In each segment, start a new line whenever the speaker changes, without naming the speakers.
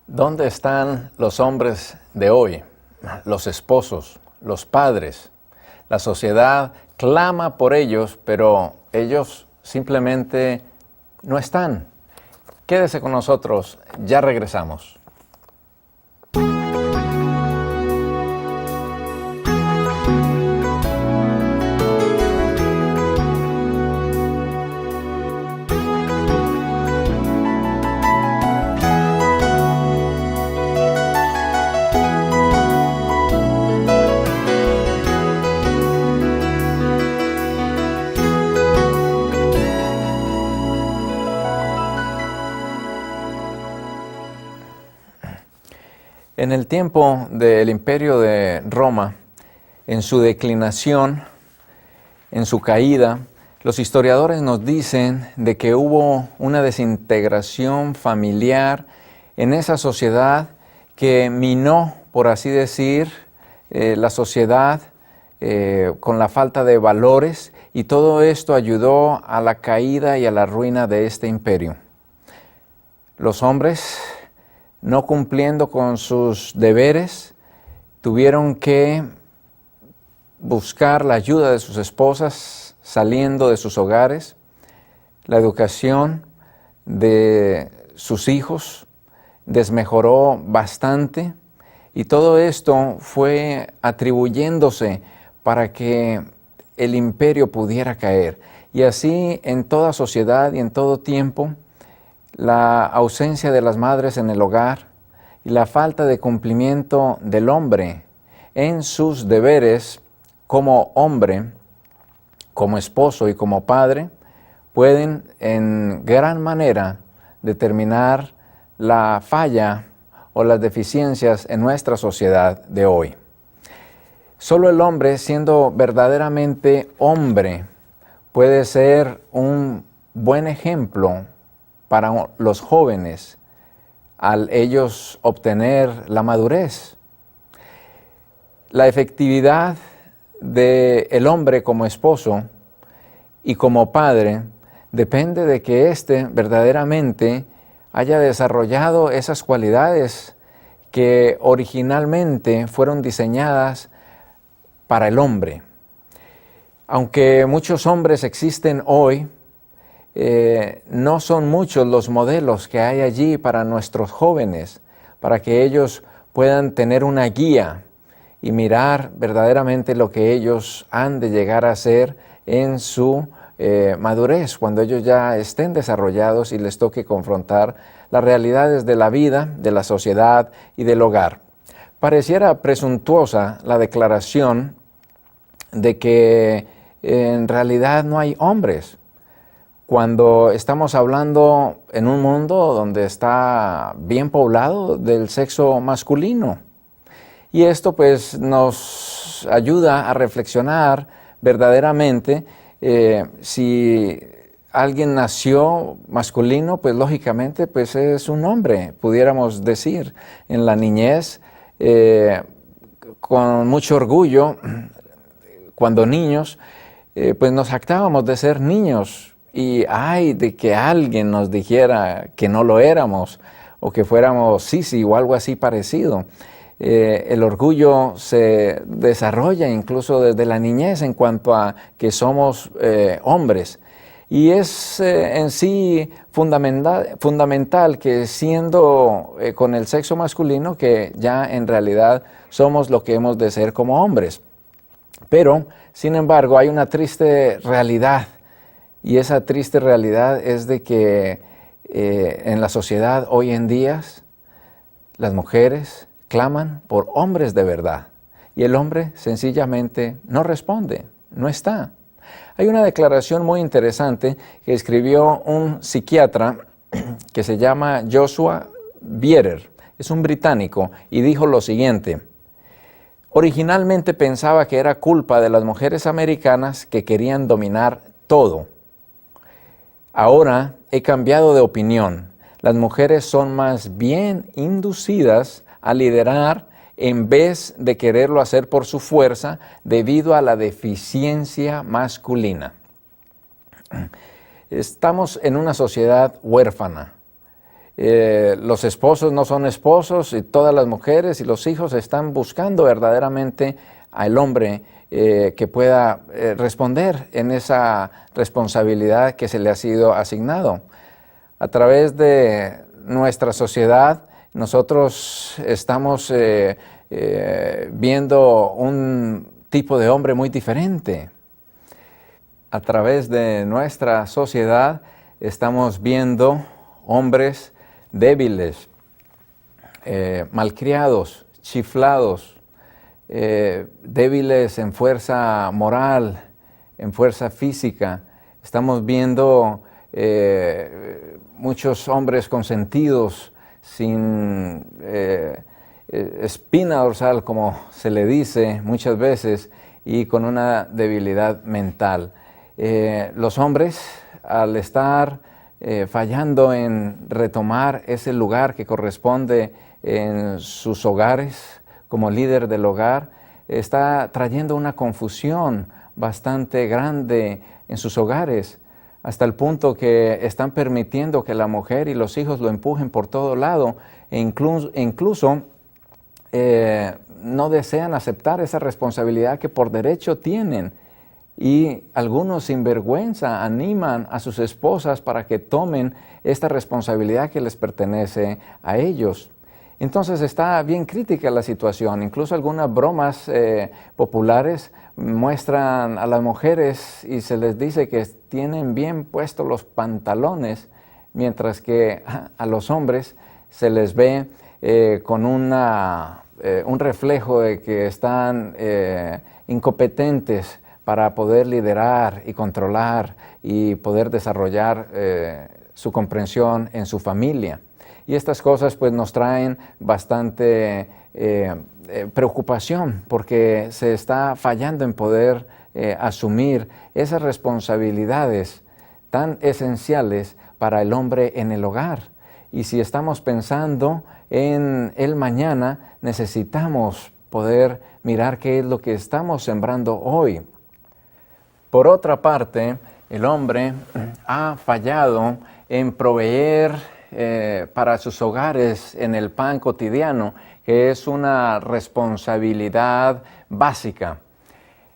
¿Dónde están los hombres de hoy? Los esposos, los padres. La sociedad clama por ellos, pero ellos simplemente no están. Quédese con nosotros, ya regresamos. En el tiempo del Imperio de Roma, en su declinación, en su caída, los historiadores nos dicen de que hubo una desintegración familiar en esa sociedad que minó, por así decir, la sociedad con la falta de valores, y todo esto ayudó a la caída y a la ruina de este imperio. Los hombres, no cumpliendo con sus deberes, tuvieron que buscar la ayuda de sus esposas saliendo de sus hogares, la educación de sus hijos desmejoró bastante, y todo esto fue atribuyéndose para que el imperio pudiera caer. Y así en toda sociedad y en todo tiempo, la ausencia de las madres en el hogar y la falta de cumplimiento del hombre en sus deberes como hombre, como esposo y como padre, pueden en gran manera determinar la falla o las deficiencias en nuestra sociedad de hoy. Solo el hombre, siendo verdaderamente hombre, puede ser un buen ejemplo para los jóvenes al ellos obtener la madurez. La efectividad del hombre como esposo y como padre depende de que éste verdaderamente haya desarrollado esas cualidades que originalmente fueron diseñadas para el hombre. Aunque muchos hombres existen hoy, no son muchos los modelos que hay allí para nuestros jóvenes, para que ellos puedan tener una guía y mirar verdaderamente lo que ellos han de llegar a ser en su madurez, cuando ellos ya estén desarrollados y les toque confrontar las realidades de la vida, de la sociedad y del hogar. Pareciera presuntuosa la declaración de que en realidad no hay hombres, cuando estamos hablando en un mundo donde está bien poblado del sexo masculino. Y esto pues nos ayuda a reflexionar verdaderamente. Si alguien nació masculino, pues lógicamente pues es un hombre, pudiéramos decir. En la niñez, con mucho orgullo, cuando niños, pues nos jactábamos de ser niños. Y ay de que alguien nos dijera que no lo éramos, o que fuéramos sisi o algo así parecido. El orgullo se desarrolla incluso desde la niñez en cuanto a que somos hombres. Y es en sí fundamental que siendo con el sexo masculino, que ya en realidad somos lo que hemos de ser como hombres. Pero, sin embargo, hay una triste realidad. Y esa triste realidad es de que en la sociedad hoy en día las mujeres claman por hombres de verdad, y el hombre sencillamente no responde, no está. Hay una declaración muy interesante que escribió un psiquiatra que se llama Joshua Bierer, es un británico, y dijo lo siguiente: originalmente pensaba que era culpa de las mujeres americanas que querían dominar todo. Ahora he cambiado de opinión. Las mujeres son más bien inducidas a liderar en vez de quererlo hacer por su fuerza debido a la deficiencia masculina. Estamos en una sociedad huérfana. Los esposos no son esposos y todas las mujeres y los hijos están buscando verdaderamente al hombre que pueda responder en esa responsabilidad que se le ha sido asignado. A través de nuestra sociedad, nosotros estamos viendo un tipo de hombre muy diferente. A través de nuestra sociedad estamos viendo hombres débiles, malcriados, chiflados, débiles en fuerza moral, en fuerza física. Estamos viendo muchos hombres consentidos, sin espina dorsal, como se le dice muchas veces, y con una debilidad mental. Los hombres, al estar fallando en retomar ese lugar que corresponde en sus hogares como líder del hogar, está trayendo una confusión bastante grande en sus hogares, hasta el punto que están permitiendo que la mujer y los hijos lo empujen por todo lado, e incluso no desean aceptar esa responsabilidad que por derecho tienen. Y algunos sin vergüenza animan a sus esposas para que tomen esta responsabilidad que les pertenece a ellos. Entonces está bien crítica la situación. Incluso algunas bromas populares muestran a las mujeres y se les dice que tienen bien puestos los pantalones, mientras que a los hombres se les ve con un reflejo de que están incompetentes para poder liderar y controlar y poder desarrollar su comprensión en su familia. Y estas cosas pues nos traen bastante preocupación, porque se está fallando en poder asumir esas responsabilidades tan esenciales para el hombre en el hogar. Y si estamos pensando en el mañana, necesitamos poder mirar qué es lo que estamos sembrando hoy. Por otra parte, el hombre ha fallado en proveer para sus hogares en el pan cotidiano, que es una responsabilidad básica.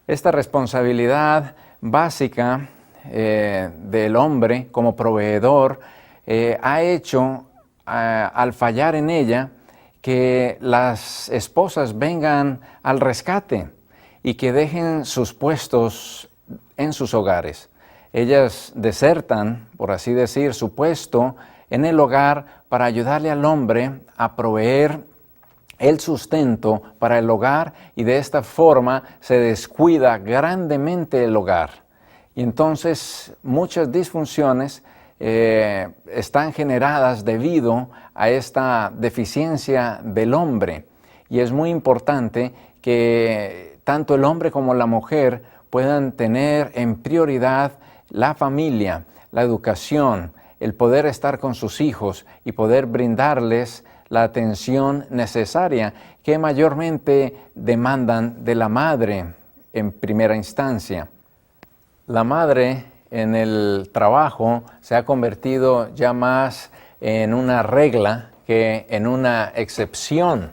Esta responsabilidad básica del hombre como proveedor ha hecho, al fallar en ella, que las esposas vengan al rescate y que dejen sus puestos en sus hogares. Ellas desertan, por así decir, su puesto en el hogar para ayudarle al hombre a proveer el sustento para el hogar, y de esta forma se descuida grandemente el hogar. Y entonces muchas disfunciones están generadas debido a esta deficiencia del hombre. Y es muy importante que tanto el hombre como la mujer puedan tener en prioridad la familia, la educación, el poder estar con sus hijos y poder brindarles la atención necesaria que mayormente demandan de la madre en primera instancia. La madre en el trabajo se ha convertido ya más en una regla que en una excepción.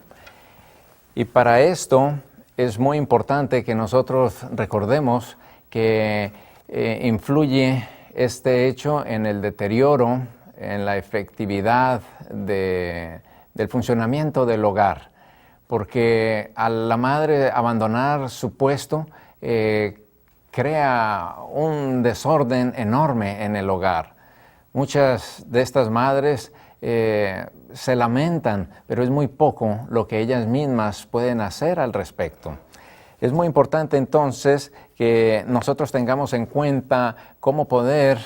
Y para esto es muy importante que nosotros recordemos que influye este hecho en el deterioro, en la efectividad del funcionamiento del hogar, porque a la madre abandonar su puesto crea un desorden enorme en el hogar. Muchas de estas madres se lamentan, pero es muy poco lo que ellas mismas pueden hacer al respecto. Es muy importante entonces que nosotros tengamos en cuenta cómo poder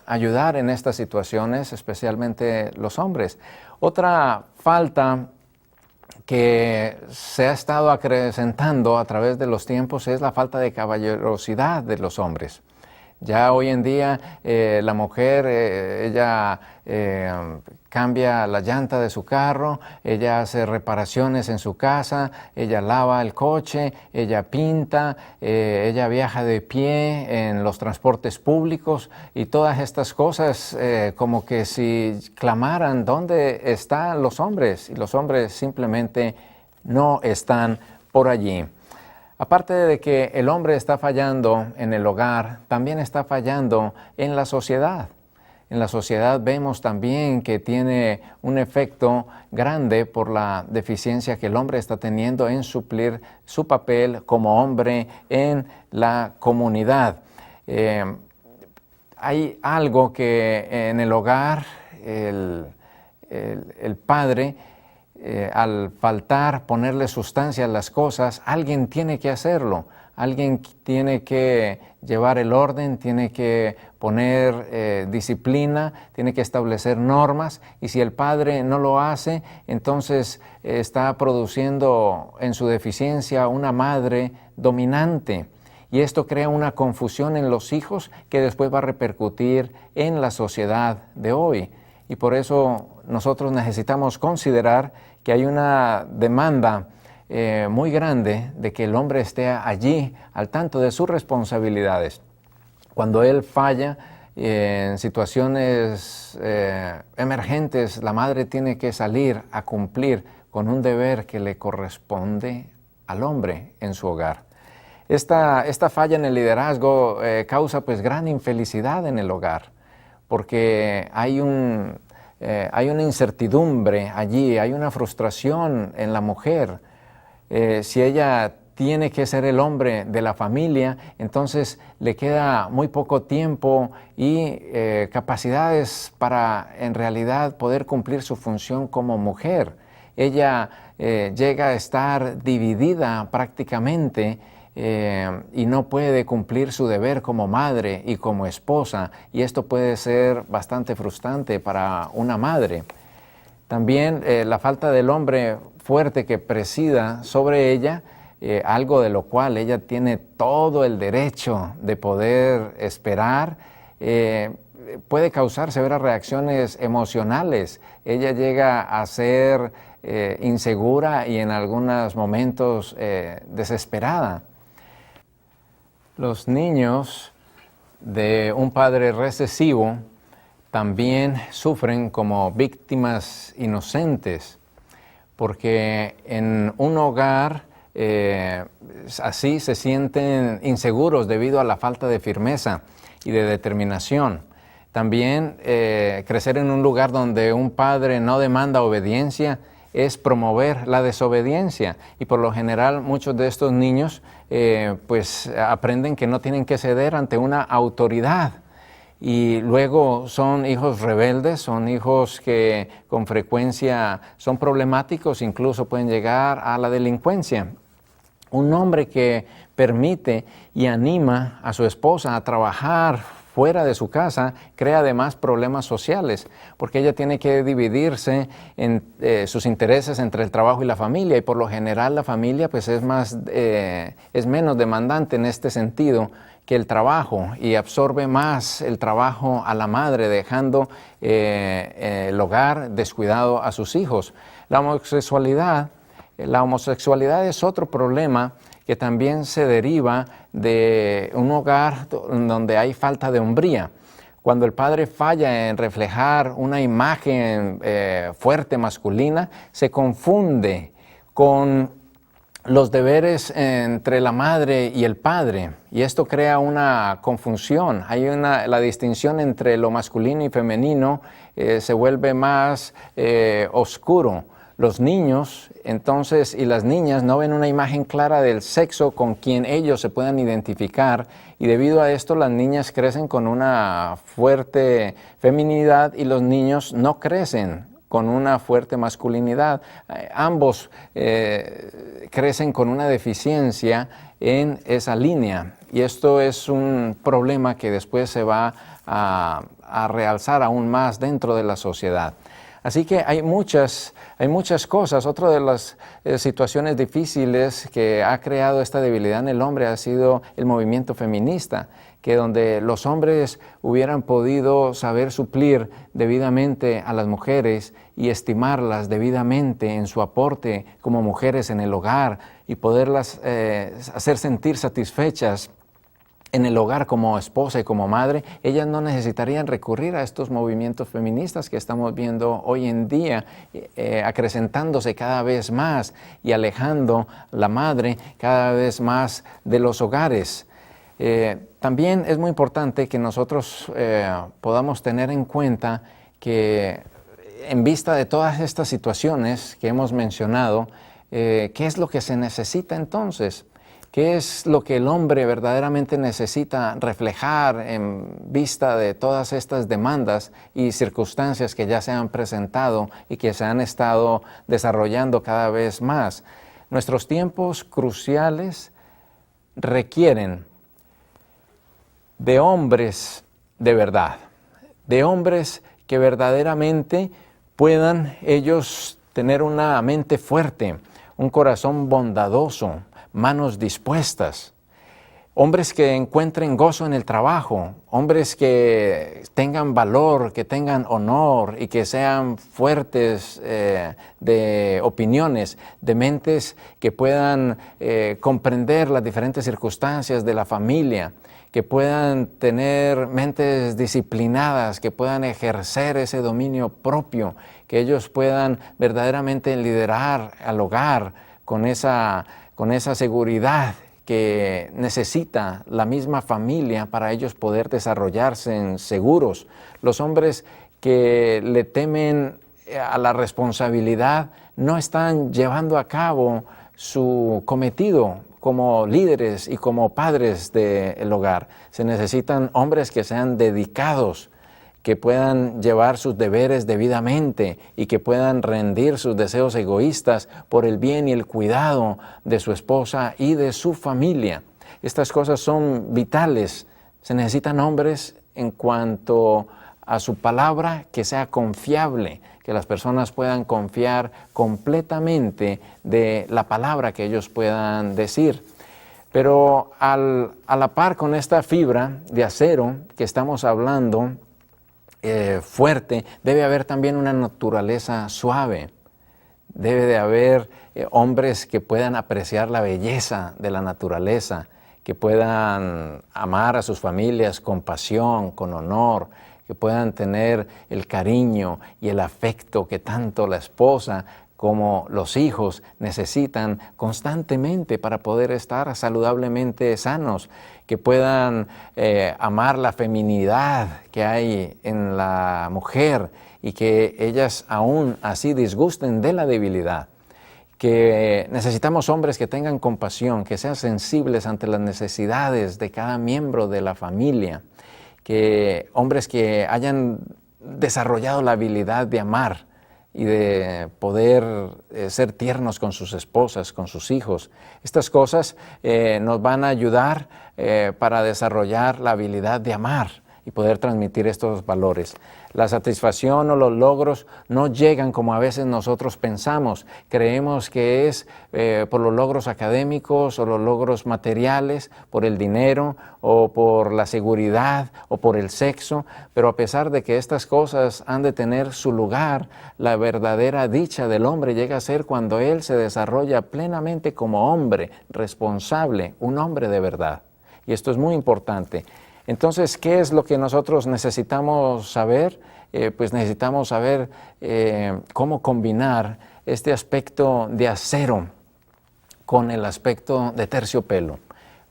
ayudar en estas situaciones, especialmente los hombres. Otra falta que se ha estado acrecentando a través de los tiempos es la falta de caballerosidad de los hombres. Ya hoy en día la mujer, ella cambia la llanta de su carro, ella hace reparaciones en su casa, ella lava el coche, ella pinta, ella viaja de pie en los transportes públicos y todas estas cosas como que si clamaran ¿dónde están los hombres? Y los hombres simplemente no están por allí. Aparte de que el hombre está fallando en el hogar, también está fallando en la sociedad. En la sociedad vemos también que tiene un efecto grande por la deficiencia que el hombre está teniendo en suplir su papel como hombre en la comunidad. Hay algo que en el hogar el padre, al faltar ponerle sustancia a las cosas, alguien tiene que hacerlo. Alguien tiene que llevar el orden, tiene que poner disciplina, tiene que establecer normas, y si el padre no lo hace, entonces está produciendo en su deficiencia una madre dominante. Y esto crea una confusión en los hijos que después va a repercutir en la sociedad de hoy. Y por eso nosotros necesitamos considerar que hay una demanda muy grande de que el hombre esté allí al tanto de sus responsabilidades. Cuando él falla en situaciones emergentes, la madre tiene que salir a cumplir con un deber que le corresponde al hombre en su hogar. Esta falla en el liderazgo causa pues gran infelicidad en el hogar, porque hay una incertidumbre allí, hay una frustración en la mujer. Si ella tiene que ser el hombre de la familia, entonces le queda muy poco tiempo y capacidades para en realidad poder cumplir su función como mujer. Ella llega a estar dividida prácticamente y no puede cumplir su deber como madre y como esposa, y esto puede ser bastante frustrante para una madre. También la falta del hombre fuerte que presida sobre ella, algo de lo cual ella tiene todo el derecho de poder esperar, puede causar severas reacciones emocionales. Ella llega a ser insegura y en algunos momentos desesperada. Los niños de un padre recesivo también sufren como víctimas inocentes, porque en un hogar así se sienten inseguros debido a la falta de firmeza y de determinación. También crecer en un lugar donde un padre no demanda obediencia es promover la desobediencia, y por lo general muchos de estos niños pues aprenden que no tienen que ceder ante una autoridad. Y luego son hijos rebeldes, son hijos que con frecuencia son problemáticos, incluso pueden llegar a la delincuencia. Un hombre que permite y anima a su esposa a trabajar fuera de su casa crea además problemas sociales, porque ella tiene que dividirse en sus intereses entre el trabajo y la familia, y por lo general la familia pues es menos demandante en este sentido que el trabajo, y absorbe más el trabajo a la madre, dejando el hogar descuidado a sus hijos. La homosexualidad es otro problema que también se deriva de un hogar donde hay falta de hombría. Cuando el padre falla en reflejar una imagen fuerte masculina, se confunde con los deberes entre la madre y el padre, y esto crea una confusión. La distinción entre lo masculino y femenino se vuelve más oscuro. Los niños entonces y las niñas no ven una imagen clara del sexo con quien ellos se puedan identificar, y debido a esto las niñas crecen con una fuerte feminidad y los niños no crecen con una fuerte masculinidad. Ambos crecen con una deficiencia en esa línea, y esto es un problema que después se va a realzar aún más dentro de la sociedad. Así que hay muchas cosas. Otra de las situaciones difíciles que ha creado esta debilidad en el hombre ha sido el movimiento feminista, que donde los hombres hubieran podido saber suplir debidamente a las mujeres y estimarlas debidamente en su aporte como mujeres en el hogar y poderlas hacer sentir satisfechas en el hogar como esposa y como madre, ellas no necesitarían recurrir a estos movimientos feministas que estamos viendo hoy en día, acrecentándose cada vez más y alejando la madre cada vez más de los hogares. También es muy importante que nosotros podamos tener en cuenta que en vista de todas estas situaciones que hemos mencionado, ¿qué es lo que se necesita entonces? ¿Qué es lo que el hombre verdaderamente necesita reflejar en vista de todas estas demandas y circunstancias que ya se han presentado y que se han estado desarrollando cada vez más? Nuestros tiempos cruciales requieren de hombres de verdad, de hombres que verdaderamente puedan ellos tener una mente fuerte, un corazón bondadoso, manos dispuestas, hombres que encuentren gozo en el trabajo, hombres que tengan valor, que tengan honor y que sean fuertes de opiniones, de mentes que puedan comprender las diferentes circunstancias de la familia, que puedan tener mentes disciplinadas, que puedan ejercer ese dominio propio, que ellos puedan verdaderamente liderar al hogar con esa seguridad que necesita la misma familia para ellos poder desarrollarse en seguros. Los hombres que le temen a la responsabilidad no están llevando a cabo su cometido como líderes y como padres del hogar. Se necesitan hombres que sean dedicados, que puedan llevar sus deberes debidamente y que puedan rendir sus deseos egoístas por el bien y el cuidado de su esposa y de su familia. Estas cosas son vitales. Se necesitan hombres en cuanto a su palabra que sea confiable, que las personas puedan confiar completamente de la palabra que ellos puedan decir. Pero a la par con esta fibra de acero que estamos hablando, fuerte, debe haber también una naturaleza suave. Debe de haber hombres que puedan apreciar la belleza de la naturaleza, que puedan amar a sus familias con pasión, con honor, que puedan tener el cariño y el afecto que tanto la esposa como los hijos necesitan constantemente para poder estar saludablemente sanos, que puedan amar la feminidad que hay en la mujer y que ellas aún así disgusten de la debilidad. Que necesitamos hombres que tengan compasión, que sean sensibles ante las necesidades de cada miembro de la familia, que hombres que hayan desarrollado la habilidad de amar y de poder ser tiernos con sus esposas, con sus hijos. Estas cosas nos van a ayudar para desarrollar la habilidad de amar y poder transmitir estos valores. La satisfacción o los logros no llegan como a veces nosotros pensamos. Creemos que es por los logros académicos o los logros materiales, por el dinero o por la seguridad o por el sexo, pero a pesar de que estas cosas han de tener su lugar, la verdadera dicha del hombre llega a ser cuando él se desarrolla plenamente como hombre responsable, un hombre de verdad. Y esto es muy importante. Entonces, ¿qué es lo que nosotros necesitamos saber? Pues necesitamos saber cómo combinar este aspecto de acero con el aspecto de terciopelo.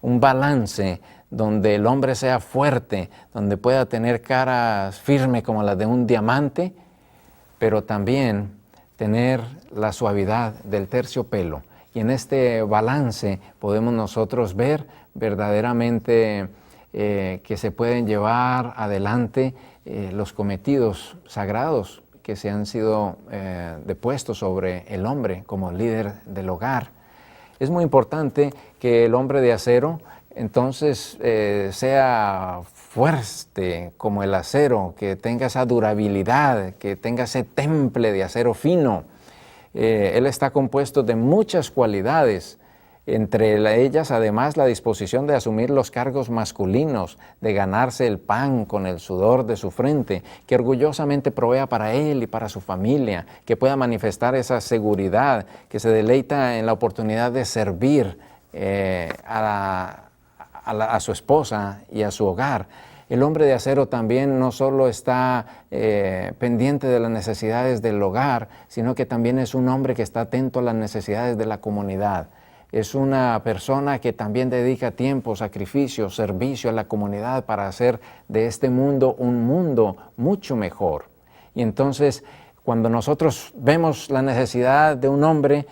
Un balance donde el hombre sea fuerte, donde pueda tener caras firmes como las de un diamante, pero también tener la suavidad del terciopelo. Y en este balance podemos nosotros ver verdaderamente que se pueden llevar adelante los cometidos sagrados que se han sido depuestos sobre el hombre como líder del hogar. Es muy importante que el hombre de acero entonces sea fuerte como el acero, que tenga esa durabilidad, que tenga ese temple de acero fino. Él está compuesto de muchas cualidades, entre ellas además la disposición de asumir los cargos masculinos, de ganarse el pan con el sudor de su frente, que orgullosamente provea para él y para su familia, que pueda manifestar esa seguridad, que se deleita en la oportunidad de servir a su esposa y a su hogar. El hombre de acero también no solo está pendiente de las necesidades del hogar, sino que también es un hombre que está atento a las necesidades de la comunidad. Es una persona que también dedica tiempo, sacrificio, servicio a la comunidad para hacer de este mundo un mundo mucho mejor. Y entonces, cuando nosotros vemos la necesidad de un hombre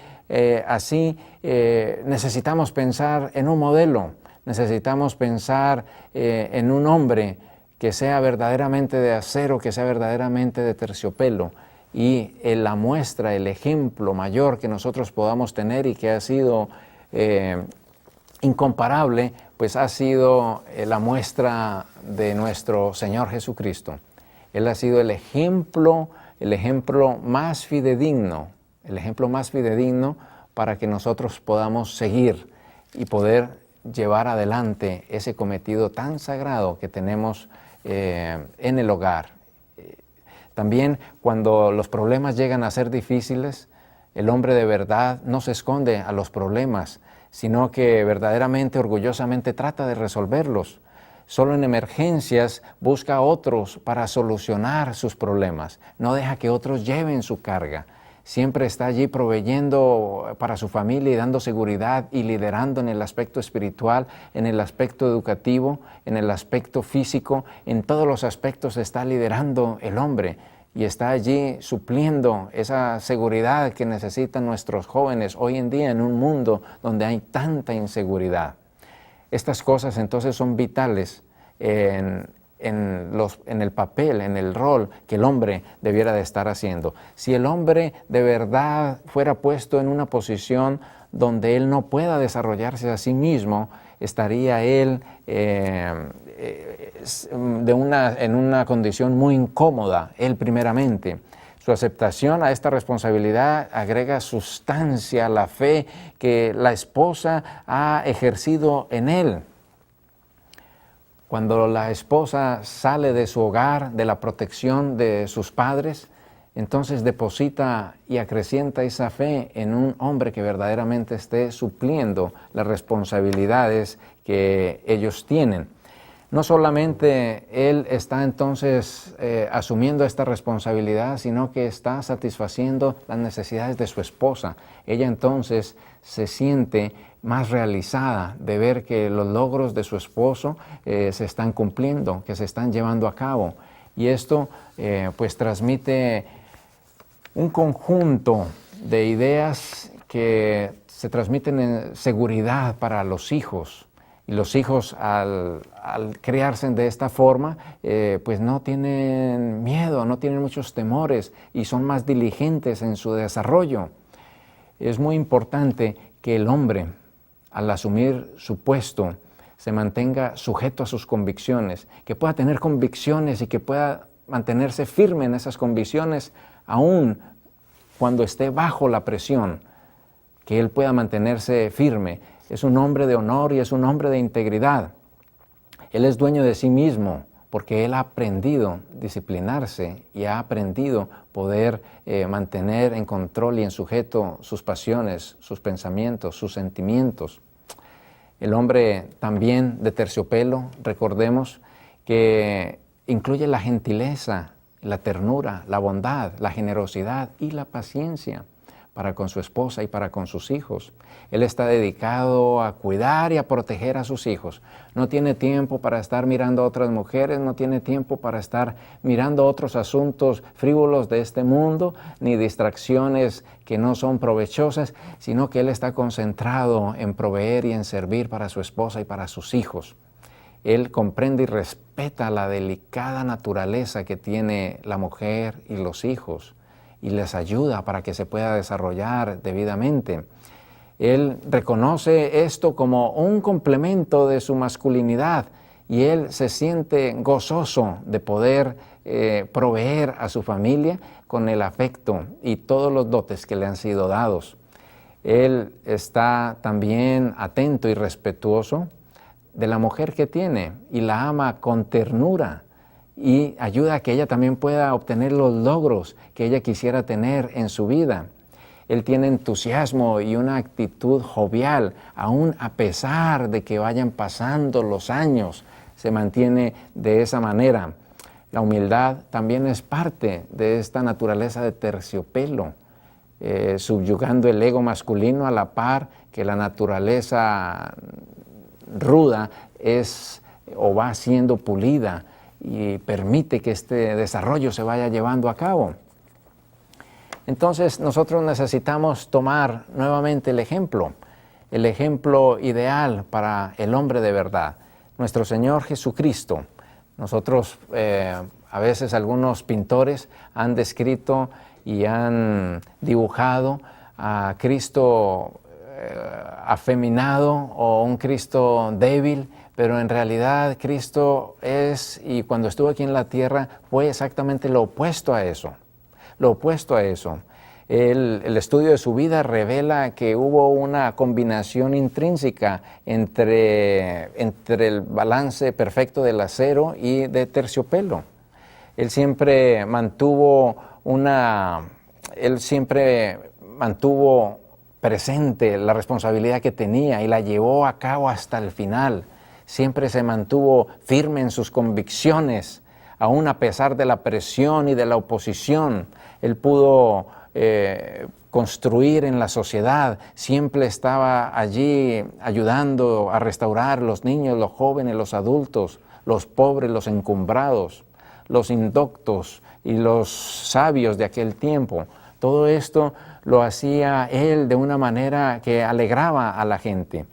así, necesitamos pensar en un modelo. Necesitamos pensar en un hombre que sea verdaderamente de acero, que sea verdaderamente de terciopelo. Y la muestra, el ejemplo mayor que nosotros podamos tener y que ha sido incomparable, pues ha sido la muestra de nuestro Señor Jesucristo. Él ha sido el ejemplo más fidedigno, para que nosotros podamos seguir y poder llevar adelante ese cometido tan sagrado que tenemos en el hogar. También cuando los problemas llegan a ser difíciles, el hombre de verdad no se esconde a los problemas, sino que verdaderamente, orgullosamente trata de resolverlos. Solo en emergencias busca a otros para solucionar sus problemas. No deja que otros lleven su carga. Siempre está allí proveyendo para su familia y dando seguridad y liderando en el aspecto espiritual, en el aspecto educativo, en el aspecto físico. En todos los aspectos está liderando el hombre y está allí supliendo esa seguridad que necesitan nuestros jóvenes hoy en día en un mundo donde hay tanta inseguridad. Estas cosas entonces son vitales en el papel, en el rol que el hombre debiera de estar haciendo. Si el hombre de verdad fuera puesto en una posición donde él no pueda desarrollarse a sí mismo, estaría él en una condición muy incómoda, él primeramente. Su aceptación a esta responsabilidad agrega sustancia a la fe que la esposa ha ejercido en él. Cuando la esposa sale de su hogar, de la protección de sus padres, entonces deposita y acrecienta esa fe en un hombre que verdaderamente esté supliendo las responsabilidades que ellos tienen. No solamente él está entonces asumiendo esta responsabilidad, sino que está satisfaciendo las necesidades de su esposa. Ella entonces se siente más realizada de ver que los logros de su esposo se están cumpliendo, que se están llevando a cabo. Y esto pues transmite un conjunto de ideas que se transmiten en seguridad para los hijos. Y los hijos al criarse de esta forma, pues no tienen miedo, no tienen muchos temores y son más diligentes en su desarrollo. Es muy importante que el hombre, al asumir su puesto, se mantenga sujeto a sus convicciones, que pueda tener convicciones y que pueda mantenerse firme en esas convicciones, aun cuando esté bajo la presión, que él pueda mantenerse firme. Es un hombre de honor y es un hombre de integridad. Él es dueño de sí mismo porque él ha aprendido disciplinarse y ha aprendido poder mantener en control y en sujeto sus pasiones, sus pensamientos, sus sentimientos. El hombre también de terciopelo, recordemos que incluye la gentileza, la ternura, la bondad, la generosidad y la paciencia para con su esposa y para con sus hijos. Él está dedicado a cuidar y a proteger a sus hijos. No tiene tiempo para estar mirando a otras mujeres, no tiene tiempo para estar mirando otros asuntos frívolos de este mundo, ni distracciones que no son provechosas, sino que él está concentrado en proveer y en servir para su esposa y para sus hijos. Él comprende y respeta la delicada naturaleza que tiene la mujer y los hijos y les ayuda para que se pueda desarrollar debidamente. Él reconoce esto como un complemento de su masculinidad y él se siente gozoso de poder proveer a su familia con el afecto y todos los dotes que le han sido dados. Él está también atento y respetuoso de la mujer que tiene y la ama con ternura y ayuda a que ella también pueda obtener los logros que ella quisiera tener en su vida. Él tiene entusiasmo y una actitud jovial, aún a pesar de que vayan pasando los años, se mantiene de esa manera. La humildad también es parte de esta naturaleza de terciopelo, subyugando el ego masculino a la par que la naturaleza ruda es o va siendo pulida y permite que este desarrollo se vaya llevando a cabo. Entonces nosotros necesitamos tomar nuevamente el ejemplo ideal para el hombre de verdad, nuestro Señor Jesucristo. Nosotros, a veces algunos pintores han descrito y han dibujado a Cristo afeminado o un Cristo débil, pero en realidad Cristo es, y cuando estuvo aquí en la tierra, fue exactamente lo opuesto a eso. Lo opuesto a eso. El estudio de su vida revela que hubo una combinación intrínseca entre el balance perfecto del acero y de terciopelo. Él siempre mantuvo presente la responsabilidad que tenía y la llevó a cabo hasta el final. Siempre se mantuvo firme en sus convicciones, aún a pesar de la presión y de la oposición. Él pudo construir en la sociedad, siempre estaba allí ayudando a restaurar los niños, los jóvenes, los adultos, los pobres, los encumbrados, los indoctos y los sabios de aquel tiempo. Todo esto lo hacía él de una manera que alegraba a la gente.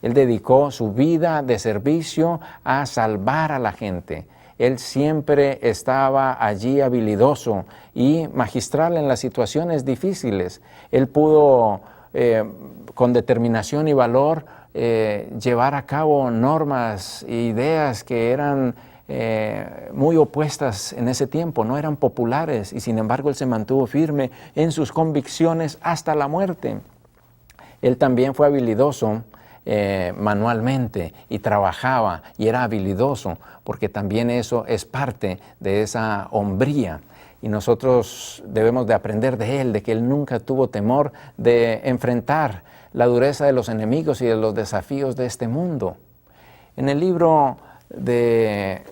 Él dedicó su vida de servicio a salvar a la gente. Él siempre estaba allí habilidoso y magistral en las situaciones difíciles. Él pudo, con determinación y valor, llevar a cabo normas e ideas que eran muy opuestas en ese tiempo, no eran populares, y sin embargo él se mantuvo firme en sus convicciones hasta la muerte. Él también fue habilidoso manualmente y trabajaba y era habilidoso, porque también eso es parte de esa hombría. Y nosotros debemos de aprender de él, de que él nunca tuvo temor de enfrentar la dureza de los enemigos y de los desafíos de este mundo. En el libro de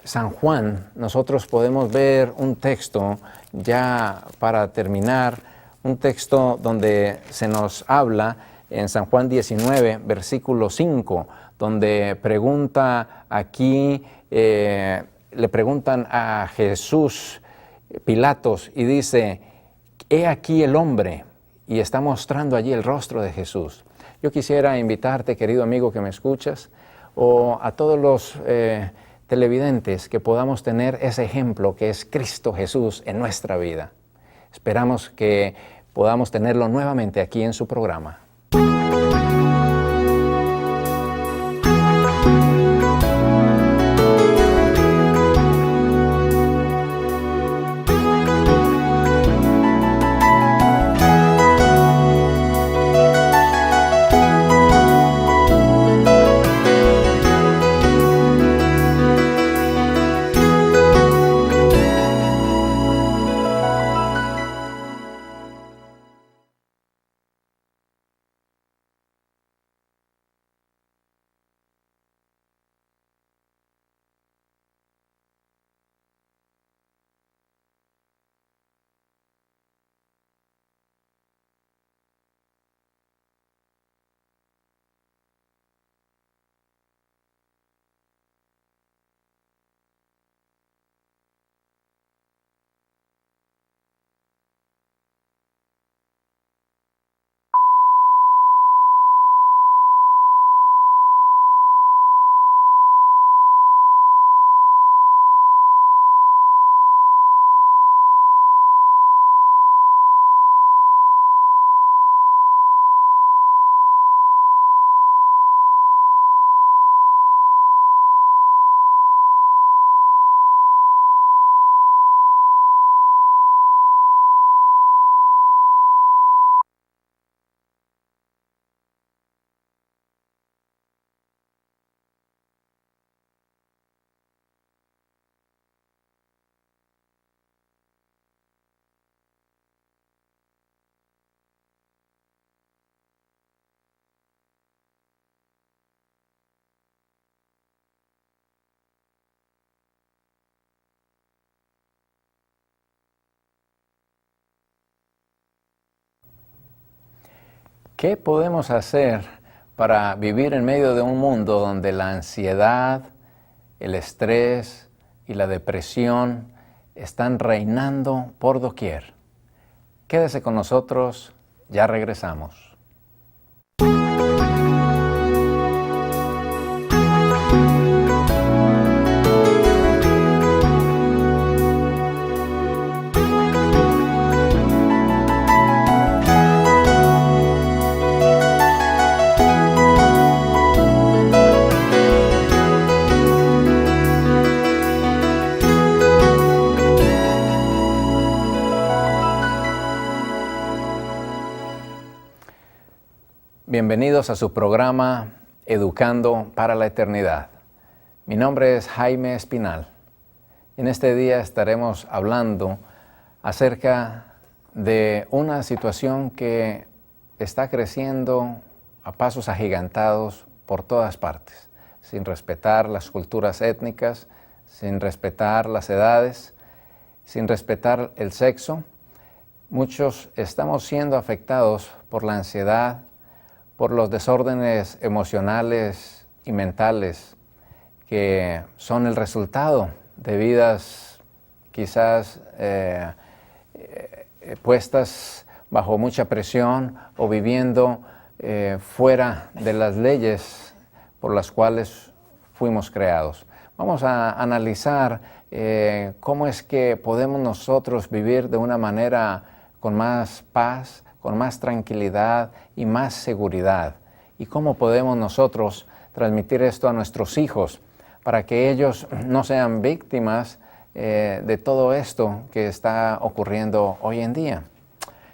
San Juan nosotros podemos ver un texto, ya para terminar, un texto donde se nos habla en San Juan 19, versículo 5, donde pregunta aquí, le preguntan a Jesús, Pilatos, y dice, he aquí el hombre, y está mostrando allí el rostro de Jesús. Yo quisiera invitarte, querido amigo que me escuchas, o a todos los televidentes, que podamos tener ese ejemplo que es Cristo Jesús en nuestra vida. Esperamos que podamos tenerlo nuevamente aquí en su programa. ¿Qué podemos hacer para vivir en medio de un mundo donde la ansiedad, el estrés y la depresión están reinando por doquier? Quédese con nosotros, ya regresamos. Bienvenidos a su programa Educando para la Eternidad. Mi nombre es Jaime Espinal. En este día estaremos hablando acerca de una situación que está creciendo a pasos agigantados por todas partes, sin respetar las culturas étnicas, sin respetar las edades, sin respetar el sexo. Muchos estamos siendo afectados por la ansiedad, por los desórdenes emocionales y mentales que son el resultado de vidas quizás puestas bajo mucha presión o viviendo fuera de las leyes por las cuales fuimos creados. Vamos a analizar cómo es que podemos nosotros vivir de una manera con más paz, con más tranquilidad y más seguridad. Y cómo podemos nosotros transmitir esto a nuestros hijos para que ellos no sean víctimas de todo esto que está ocurriendo hoy en día.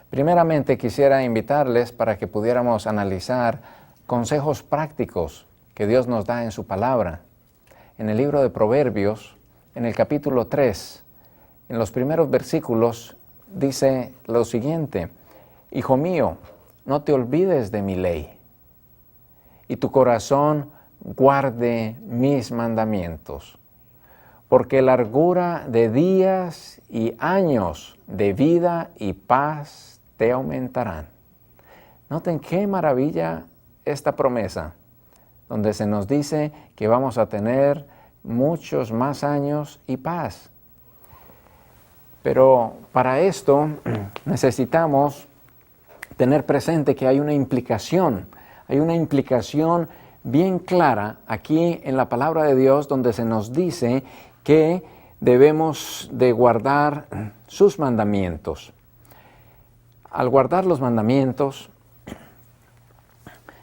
Primeramente quisiera invitarles para que pudiéramos analizar consejos prácticos que Dios nos da en su palabra. En el libro de Proverbios, en el capítulo 3, en los primeros versículos, dice lo siguiente: Hijo mío, no te olvides de mi ley, y tu corazón guarde mis mandamientos, porque largura de días y años de vida y paz te aumentarán. Noten qué maravilla esta promesa, donde se nos dice que vamos a tener muchos más años y paz. Pero para esto necesitamos tener presente que hay una implicación bien clara aquí en la palabra de Dios, donde se nos dice que debemos de guardar sus mandamientos. Al guardar los mandamientos,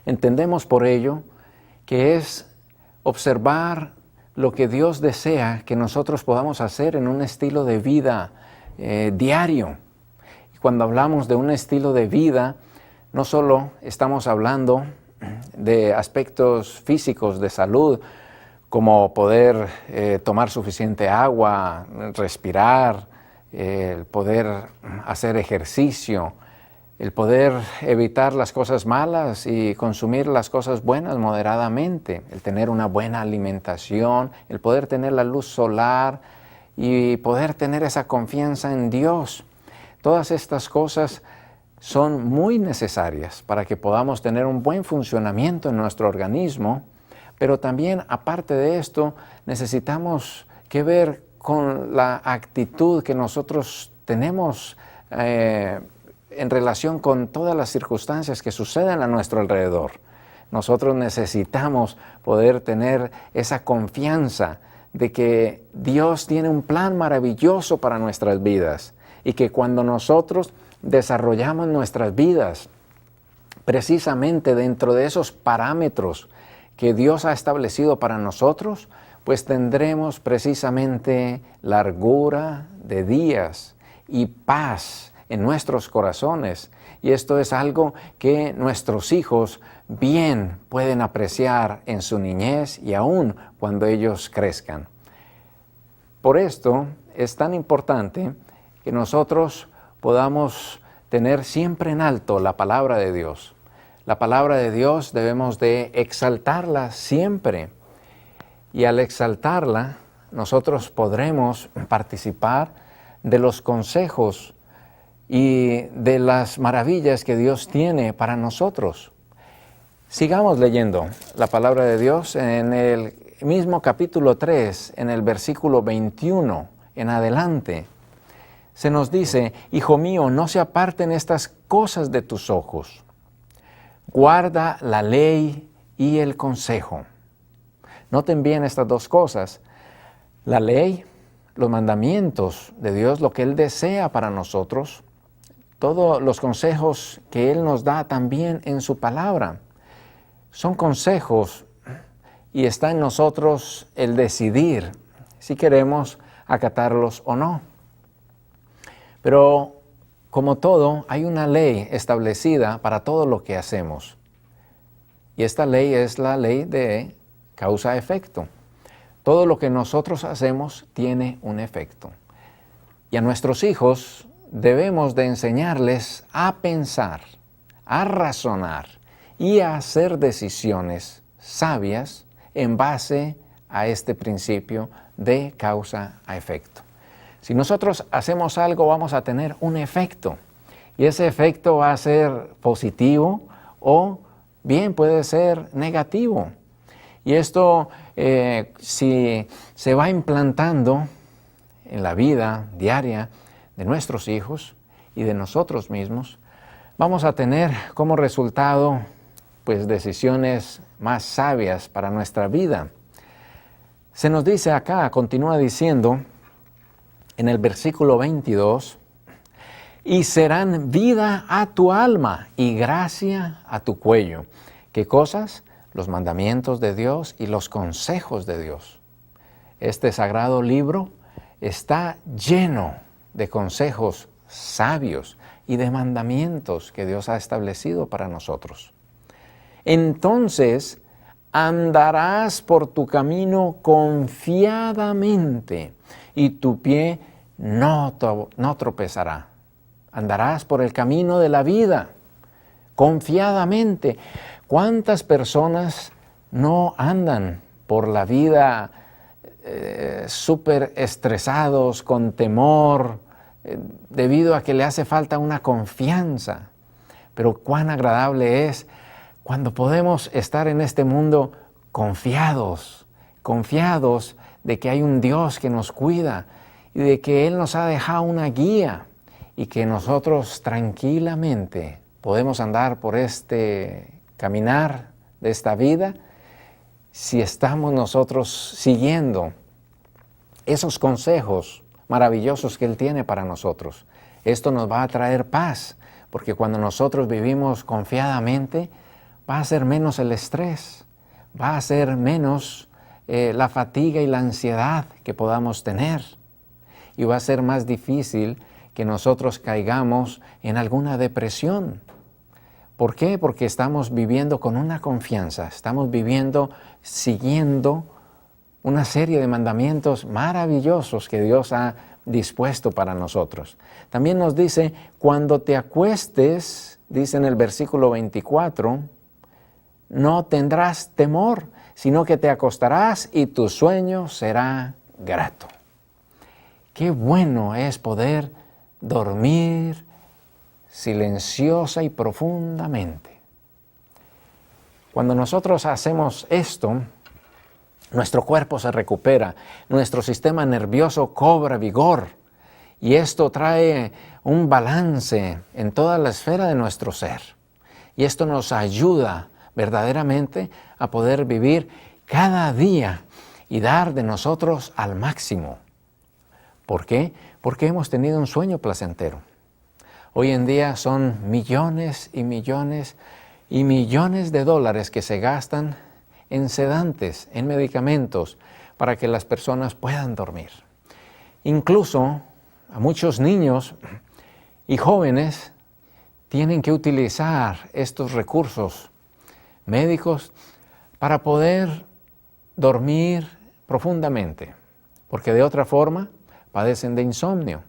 entendemos por ello que es observar lo que Dios desea que nosotros podamos hacer en un estilo de vida diario. Cuando hablamos de un estilo de vida, no solo estamos hablando de aspectos físicos de salud, como poder tomar suficiente agua, respirar, el poder hacer ejercicio, el poder evitar las cosas malas y consumir las cosas buenas moderadamente, el tener una buena alimentación, el poder tener la luz solar y poder tener esa confianza en Dios. Todas estas cosas son muy necesarias para que podamos tener un buen funcionamiento en nuestro organismo, pero también, aparte de esto, necesitamos que ver con la actitud que nosotros tenemos en relación con todas las circunstancias que suceden a nuestro alrededor. Nosotros necesitamos poder tener esa confianza de que Dios tiene un plan maravilloso para nuestras vidas. Y que cuando nosotros desarrollamos nuestras vidas precisamente dentro de esos parámetros que Dios ha establecido para nosotros, pues tendremos precisamente largura de días y paz en nuestros corazones. Y esto es algo que nuestros hijos bien pueden apreciar en su niñez y aún cuando ellos crezcan. Por esto es tan importante que nosotros podamos tener siempre en alto la palabra de Dios. La palabra de Dios debemos de exaltarla siempre. Y al exaltarla, nosotros podremos participar de los consejos y de las maravillas que Dios tiene para nosotros. Sigamos leyendo la palabra de Dios en el mismo capítulo 3, en el versículo 21 en adelante. Se nos dice: Hijo mío, no se aparten estas cosas de tus ojos. Guarda la ley y el consejo. Noten bien estas dos cosas: la ley, los mandamientos de Dios, lo que Él desea para nosotros, todos los consejos que Él nos da también en su palabra. Son consejos y está en nosotros el decidir si queremos acatarlos o no. Pero como todo, hay una ley establecida para todo lo que hacemos. Y esta ley es la ley de causa-efecto. Todo lo que nosotros hacemos tiene un efecto. Y a nuestros hijos debemos de enseñarles a pensar, a razonar y a hacer decisiones sabias en base a este principio de causa a efecto. Si nosotros hacemos algo, vamos a tener un efecto, y ese efecto va a ser positivo o bien puede ser negativo. Y esto, si se va implantando en la vida diaria de nuestros hijos y de nosotros mismos, vamos a tener como resultado pues decisiones más sabias para nuestra vida. Se nos dice acá, continúa diciendo en el versículo 22, y serán vida a tu alma y gracia a tu cuello. ¿Qué cosas? Los mandamientos de Dios y los consejos de Dios. Este sagrado libro está lleno de consejos sabios y de mandamientos que Dios ha establecido para nosotros. Entonces andarás por tu camino confiadamente y tu pie no tropezará. Andarás por el camino de la vida confiadamente. ¿Cuántas personas no andan por la vida súper estresados, con temor, debido a que le hace falta una confianza? Pero cuán agradable es cuando podemos estar en este mundo confiados de que hay un Dios que nos cuida y de que Él nos ha dejado una guía y que nosotros tranquilamente podemos andar por este caminar de esta vida si estamos nosotros siguiendo esos consejos maravillosos que Él tiene para nosotros. Esto nos va a traer paz, porque cuando nosotros vivimos confiadamente, va a ser menos el estrés, va a ser menos la fatiga y la ansiedad que podamos tener. Y va a ser más difícil que nosotros caigamos en alguna depresión. ¿Por qué? Porque estamos viviendo con una confianza, estamos viviendo siguiendo una serie de mandamientos maravillosos que Dios ha dispuesto para nosotros. También nos dice, cuando te acuestes, dice en el versículo 24, no tendrás temor, sino que te acostarás y tu sueño será grato. Qué bueno es poder dormir silenciosa y profundamente. Cuando nosotros hacemos esto, nuestro cuerpo se recupera, nuestro sistema nervioso cobra vigor y esto trae un balance en toda la esfera de nuestro ser. Y esto nos ayuda verdaderamente a poder vivir cada día y dar de nosotros al máximo. ¿Por qué? Porque hemos tenido un sueño placentero. Hoy en día son millones y millones y millones de dólares que se gastan en sedantes, en medicamentos, para que las personas puedan dormir. Incluso a muchos niños y jóvenes tienen que utilizar estos recursos médicos para poder dormir profundamente, porque de otra forma padecen de insomnio,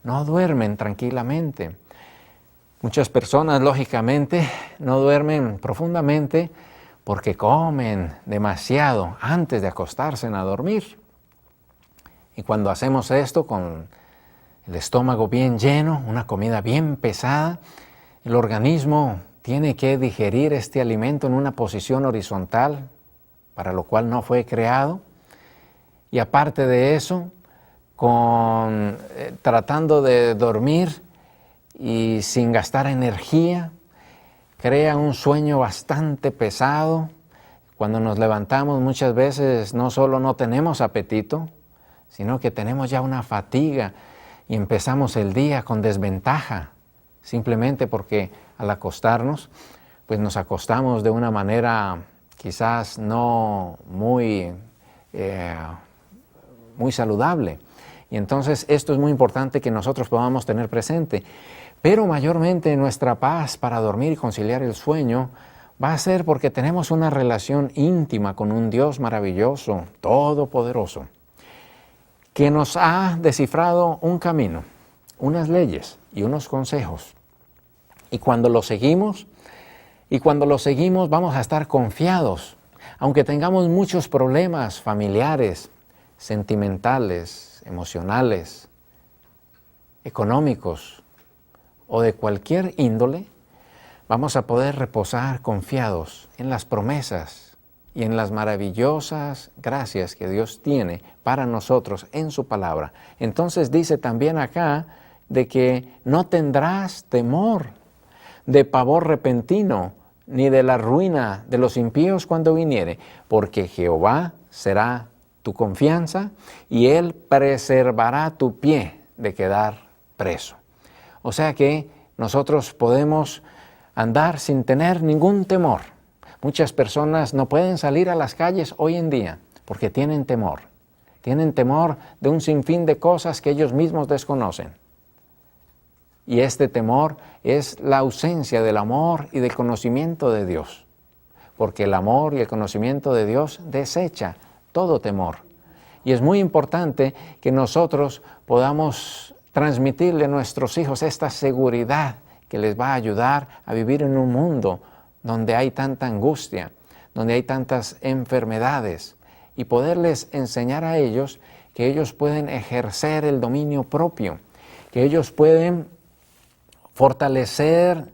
no duermen tranquilamente. Muchas personas, lógicamente, no duermen profundamente porque comen demasiado antes de acostarse a dormir. Y cuando hacemos esto con el estómago bien lleno, una comida bien pesada. El organismo tiene que digerir este alimento en una posición horizontal, para lo cual no fue creado. Y aparte de eso, tratando de dormir y sin gastar energía, crea un sueño bastante pesado. Cuando nos levantamos muchas veces no solo no tenemos apetito, sino que tenemos ya una fatiga y empezamos el día con desventaja, simplemente porque al acostarnos, pues nos acostamos de una manera quizás no muy saludable. Y entonces esto es muy importante que nosotros podamos tener presente. Pero mayormente nuestra paz para dormir y conciliar el sueño va a ser porque tenemos una relación íntima con un Dios maravilloso, todopoderoso, que nos ha descifrado un camino, unas leyes y unos consejos. Y cuando los seguimos vamos a estar confiados, aunque tengamos muchos problemas familiares, sentimentales, emocionales, económicos o de cualquier índole, vamos a poder reposar confiados en las promesas y en las maravillosas gracias que Dios tiene para nosotros en su palabra. Entonces dice también acá de que no tendrás temor de pavor repentino, ni de la ruina de los impíos cuando viniere, porque Jehová será tu confianza y Él preservará tu pie de quedar preso. O sea que nosotros podemos andar sin tener ningún temor. Muchas personas no pueden salir a las calles hoy en día porque tienen temor. Tienen temor de un sinfín de cosas que ellos mismos desconocen. Y este temor es la ausencia del amor y del conocimiento de Dios. Porque el amor y el conocimiento de Dios desecha todo temor. Y es muy importante que nosotros podamos transmitirle a nuestros hijos esta seguridad que les va a ayudar a vivir en un mundo donde hay tanta angustia, donde hay tantas enfermedades, y poderles enseñar a ellos que ellos pueden ejercer el dominio propio, que ellos pueden fortalecer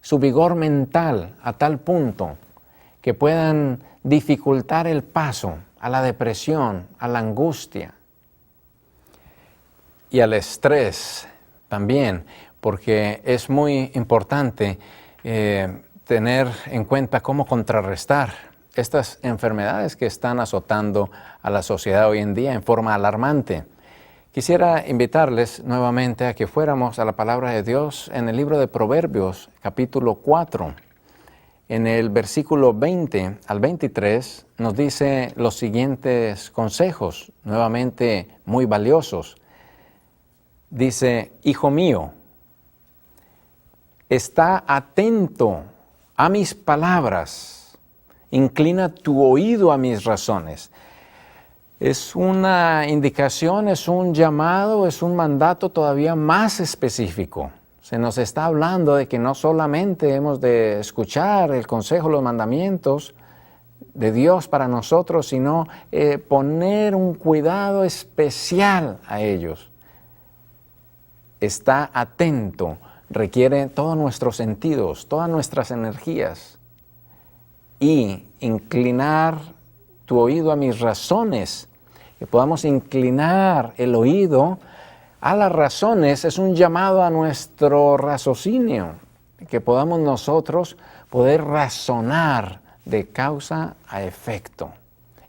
su vigor mental a tal punto que puedan dificultar el paso a la depresión, a la angustia y al estrés también, porque es muy importante tener en cuenta cómo contrarrestar estas enfermedades que están azotando a la sociedad hoy en día en forma alarmante. Quisiera invitarles nuevamente a que fuéramos a la palabra de Dios en el libro de Proverbios, capítulo 4. En el versículo 20 al 23 nos dice los siguientes consejos, nuevamente muy valiosos. Dice: Hijo mío, está atento a mis palabras, inclina tu oído a mis razones. Es una indicación, es un llamado, es un mandato todavía más específico. Se nos está hablando de que no solamente hemos de escuchar el consejo, los mandamientos de Dios para nosotros, sino poner un cuidado especial a ellos. Está atento, requiere todos nuestros sentidos, todas nuestras energías. Y inclinar tu oído a mis razones, que podamos inclinar el oído a las razones, es un llamado a nuestro raciocinio, que podamos nosotros poder razonar de causa a efecto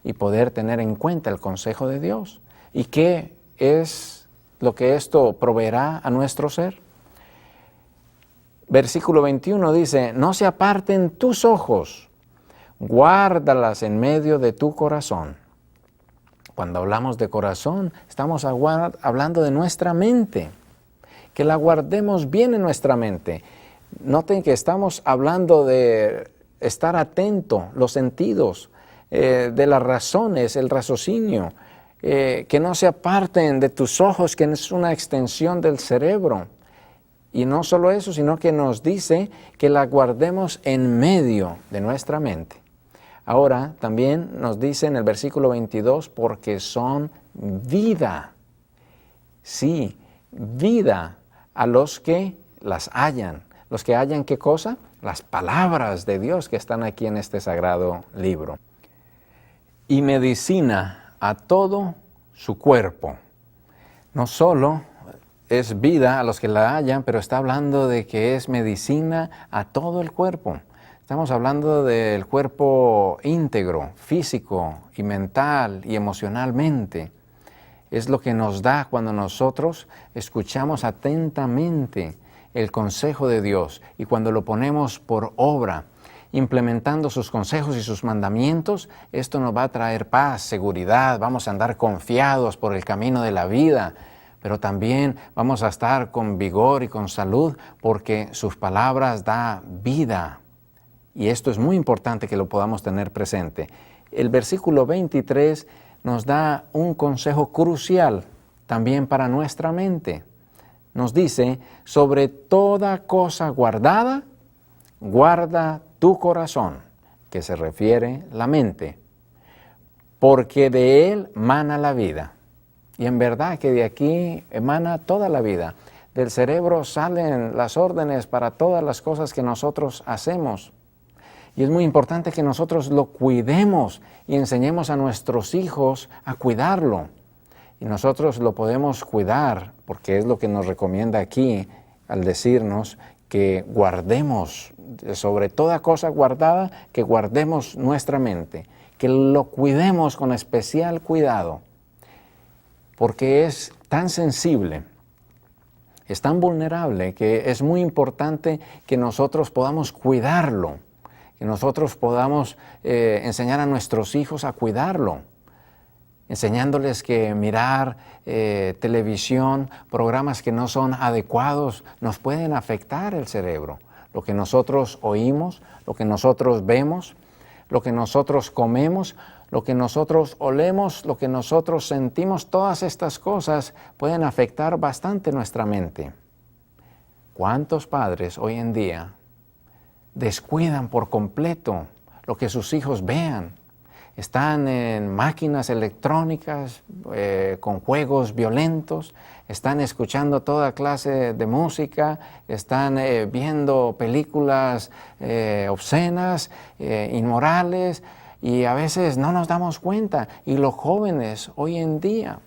y poder tener en cuenta el consejo de Dios. ¿Y qué es lo que esto proveerá a nuestro ser? Versículo 21 dice: no se aparten tus ojos, guárdalas en medio de tu corazón. Cuando hablamos de corazón, estamos hablando de nuestra mente, que la guardemos bien en nuestra mente. Noten que estamos hablando de estar atento, los sentidos, de las razones, el raciocinio, que no se aparten de tus ojos, que es una extensión del cerebro. Y no solo eso, sino que nos dice que la guardemos en medio de nuestra mente. Ahora también nos dice en el versículo 22, porque son vida. Sí, vida a los que las hallan. Los que hallan, ¿qué cosa? Las palabras de Dios que están aquí en este sagrado libro. Y medicina a todo su cuerpo. No solo es vida a los que la hallan, pero está hablando de que es medicina a todo el cuerpo. Estamos hablando del cuerpo íntegro, físico y mental y emocionalmente. Es lo que nos da cuando nosotros escuchamos atentamente el consejo de Dios y cuando lo ponemos por obra, implementando sus consejos y sus mandamientos, esto nos va a traer paz, seguridad, vamos a andar confiados por el camino de la vida, pero también vamos a estar con vigor y con salud porque sus palabras dan vida. Y esto es muy importante que lo podamos tener presente. El versículo 23 nos da un consejo crucial también para nuestra mente. Nos dice, sobre toda cosa guardada, guarda tu corazón, que se refiere a la mente, porque de él mana la vida. Y en verdad que de aquí emana toda la vida. Del cerebro salen las órdenes para todas las cosas que nosotros hacemos. Y es muy importante que nosotros lo cuidemos y enseñemos a nuestros hijos a cuidarlo. Y nosotros lo podemos cuidar, porque es lo que nos recomienda aquí al decirnos que guardemos, sobre toda cosa guardada, que guardemos nuestra mente, que lo cuidemos con especial cuidado, porque es tan sensible, es tan vulnerable, que es muy importante que nosotros podamos cuidarlo, que nosotros podamos enseñar a nuestros hijos a cuidarlo, enseñándoles que mirar televisión, programas que no son adecuados, nos pueden afectar el cerebro. Lo que nosotros oímos, lo que nosotros vemos, lo que nosotros comemos, lo que nosotros olemos, lo que nosotros sentimos, todas estas cosas pueden afectar bastante nuestra mente. ¿Cuántos padres hoy en día descuidan por completo lo que sus hijos vean? Están en máquinas electrónicas con juegos violentos, están escuchando toda clase de música, están viendo películas obscenas, inmorales, y a veces no nos damos cuenta. Y los jóvenes hoy en día,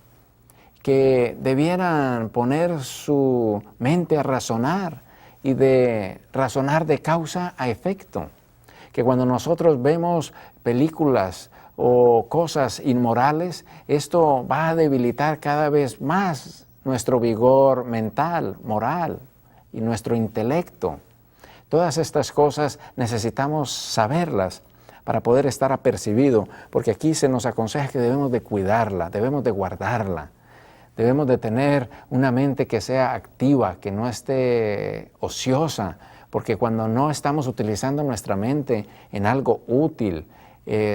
que debieran poner su mente a razonar y de razonar de causa a efecto, que cuando nosotros vemos películas o cosas inmorales, esto va a debilitar cada vez más nuestro vigor mental, moral y nuestro intelecto. Todas estas cosas necesitamos saberlas para poder estar apercibido, porque aquí se nos aconseja que debemos de cuidarla, debemos de guardarla. Debemos de tener una mente que sea activa, que no esté ociosa, porque cuando no estamos utilizando nuestra mente en algo útil,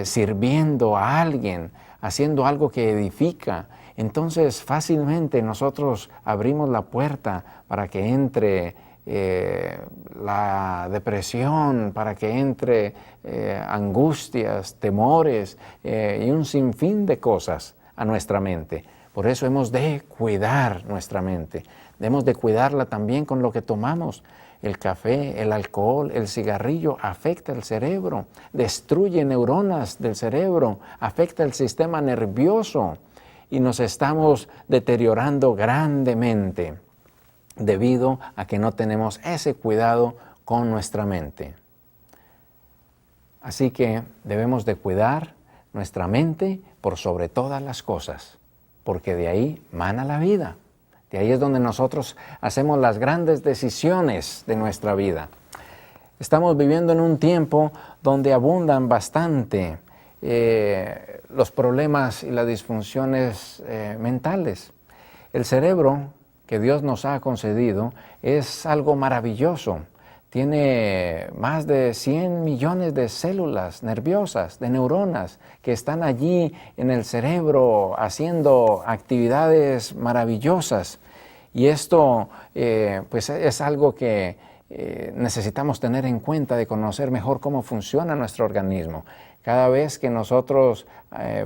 sirviendo a alguien, haciendo algo que edifica, entonces fácilmente nosotros abrimos la puerta para que entre la depresión, para que entre angustias, temores y un sinfín de cosas a nuestra mente. Por eso hemos de cuidar nuestra mente, debemos de cuidarla también con lo que tomamos. El café, el alcohol, el cigarrillo afecta el cerebro, destruye neuronas del cerebro, afecta el sistema nervioso y nos estamos deteriorando grandemente debido a que no tenemos ese cuidado con nuestra mente. Así que debemos de cuidar nuestra mente por sobre todas las cosas, porque de ahí mana la vida. De ahí es donde nosotros hacemos las grandes decisiones de nuestra vida. Estamos viviendo en un tiempo donde abundan bastante los problemas y las disfunciones mentales. El cerebro que Dios nos ha concedido es algo maravilloso. Tiene más de 100 millones de células nerviosas, de neuronas, que están allí en el cerebro haciendo actividades maravillosas. Y esto pues es algo que necesitamos tener en cuenta, de conocer mejor cómo funciona nuestro organismo. Cada vez que nosotros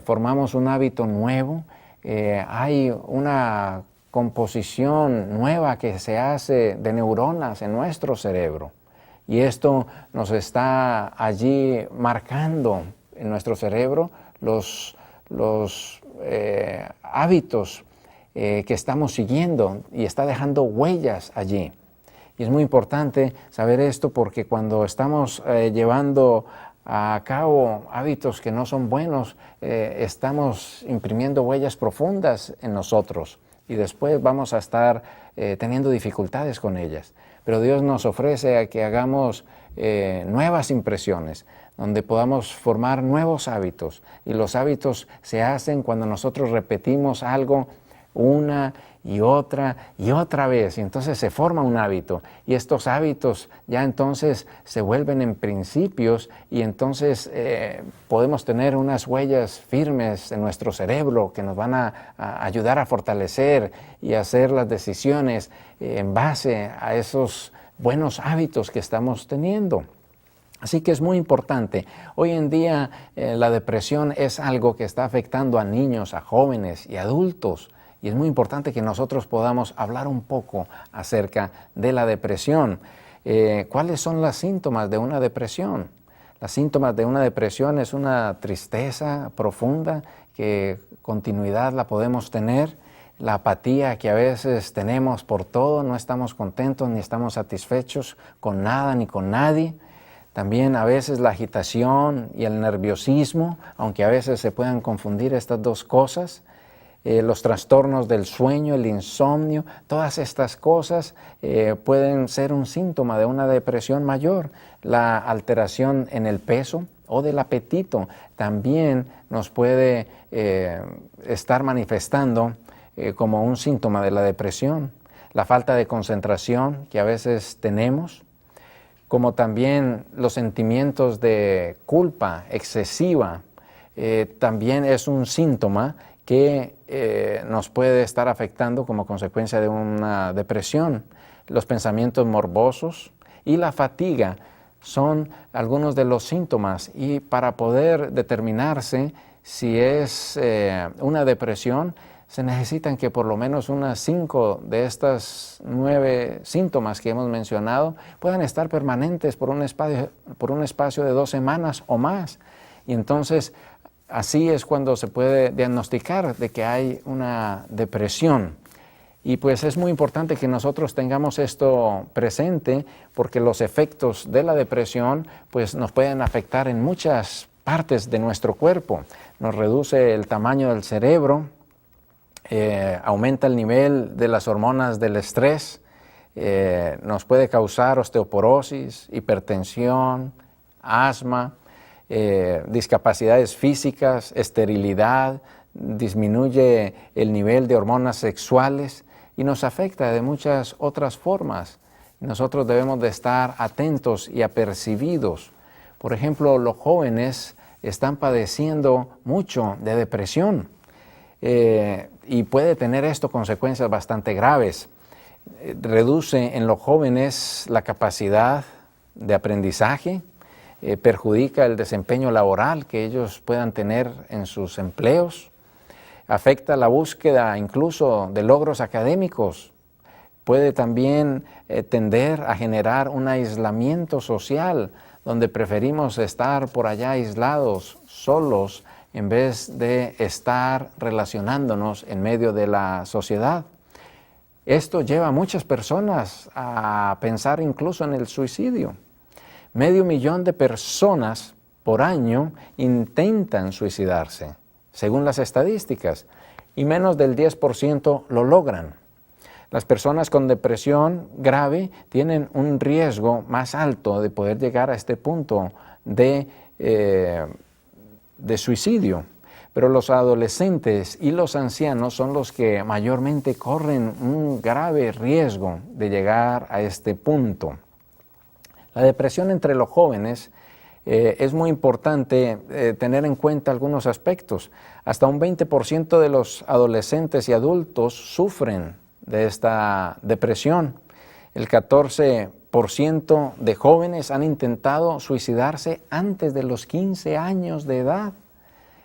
formamos un hábito nuevo, hay una composición nueva que se hace de neuronas en nuestro cerebro. Y esto nos está allí marcando en nuestro cerebro los hábitos que estamos siguiendo y está dejando huellas allí. Y es muy importante saber esto porque cuando estamos llevando a cabo hábitos que no son buenos, estamos imprimiendo huellas profundas en nosotros y después vamos a estar teniendo dificultades con ellas. Pero Dios nos ofrece a que hagamos nuevas impresiones, donde podamos formar nuevos hábitos. Y los hábitos se hacen cuando nosotros repetimos algo una y otra vez, y entonces se forma un hábito, y estos hábitos ya entonces se vuelven en principios, y entonces podemos tener unas huellas firmes en nuestro cerebro que nos van a ayudar a fortalecer y a hacer las decisiones en base a esos buenos hábitos que estamos teniendo. Así que es muy importante. Hoy en día la depresión es algo que está afectando a niños, a jóvenes y adultos. Y es muy importante que nosotros podamos hablar un poco acerca de la depresión. ¿Cuáles son los síntomas de una depresión? Los síntomas de una depresión es una tristeza profunda que continuidad la podemos tener, la apatía que a veces tenemos por todo, no estamos contentos ni estamos satisfechos con nada ni con nadie. También a veces la agitación y el nerviosismo, aunque a veces se puedan confundir estas dos cosas. Los trastornos del sueño, el insomnio, todas estas cosas pueden ser un síntoma de una depresión mayor. La alteración en el peso o del apetito también nos puede estar manifestando como un síntoma de la depresión. La falta de concentración que a veces tenemos, como también los sentimientos de culpa excesiva, también es un síntoma que nos puede estar afectando como consecuencia de una depresión. Los pensamientos morbosos y la fatiga son algunos de los síntomas, y para poder determinarse si es una depresión, se necesitan que por lo menos unas 5 de estas 9 síntomas que hemos mencionado puedan estar permanentes por un espacio de 2 semanas o más. Y entonces así es cuando se puede diagnosticar de que hay una depresión. Y pues es muy importante que nosotros tengamos esto presente, porque los efectos de la depresión pues nos pueden afectar en muchas partes de nuestro cuerpo. Nos reduce el tamaño del cerebro, aumenta el nivel de las hormonas del estrés, nos puede causar osteoporosis, hipertensión, asma, discapacidades físicas, esterilidad, disminuye el nivel de hormonas sexuales y nos afecta de muchas otras formas. Nosotros debemos de estar atentos y apercibidos. Por ejemplo, los jóvenes están padeciendo mucho de depresión y puede tener esto consecuencias bastante graves. Reduce en los jóvenes la capacidad de aprendizaje, perjudica el desempeño laboral que ellos puedan tener en sus empleos, afecta la búsqueda incluso de logros académicos, puede también tender a generar un aislamiento social donde preferimos estar por allá aislados, solos, en vez de estar relacionándonos en medio de la sociedad. Esto lleva a muchas personas a pensar incluso en el suicidio. 500,000 de personas por año intentan suicidarse, según las estadísticas, y menos del 10% lo logran. Las personas con depresión grave tienen un riesgo más alto de poder llegar a este punto de suicidio. Pero los adolescentes y los ancianos son los que mayormente corren un grave riesgo de llegar a este punto. La depresión entre los jóvenes es muy importante tener en cuenta algunos aspectos. Hasta un 20% de los adolescentes y adultos sufren de esta depresión. El 14% de jóvenes han intentado suicidarse antes de los 15 años de edad.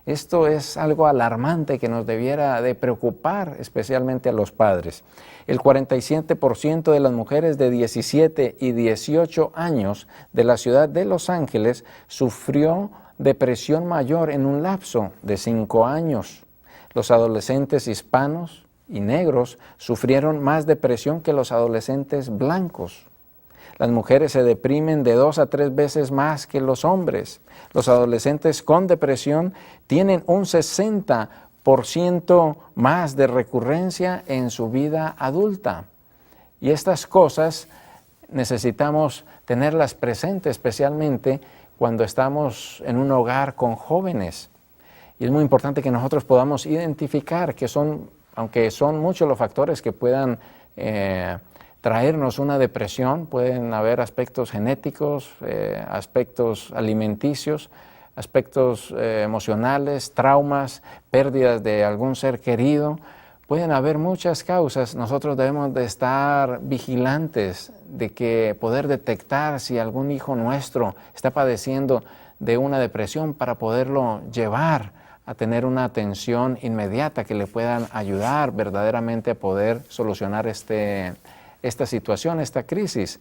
Esto es algo alarmante que nos debiera de preocupar, especialmente a los padres. El 47% de las mujeres de 17 y 18 años de la ciudad de Los Ángeles sufrió depresión mayor en un lapso de 5 años. Los adolescentes hispanos y negros sufrieron más depresión que los adolescentes blancos. Las mujeres se deprimen de 2 a 3 veces más que los hombres. Los adolescentes con depresión tienen un 60% más de recurrencia en su vida adulta. Y estas cosas necesitamos tenerlas presentes, especialmente cuando estamos en un hogar con jóvenes. Y es muy importante que nosotros podamos identificar que aunque son muchos los factores que puedan traernos una depresión, pueden haber aspectos genéticos, aspectos alimenticios, aspectos emocionales, traumas, pérdidas de algún ser querido. Pueden haber muchas causas. Nosotros debemos de estar vigilantes de que poder detectar si algún hijo nuestro está padeciendo de una depresión para poderlo llevar a tener una atención inmediata que le puedan ayudar verdaderamente a poder solucionar esta situación, esta crisis,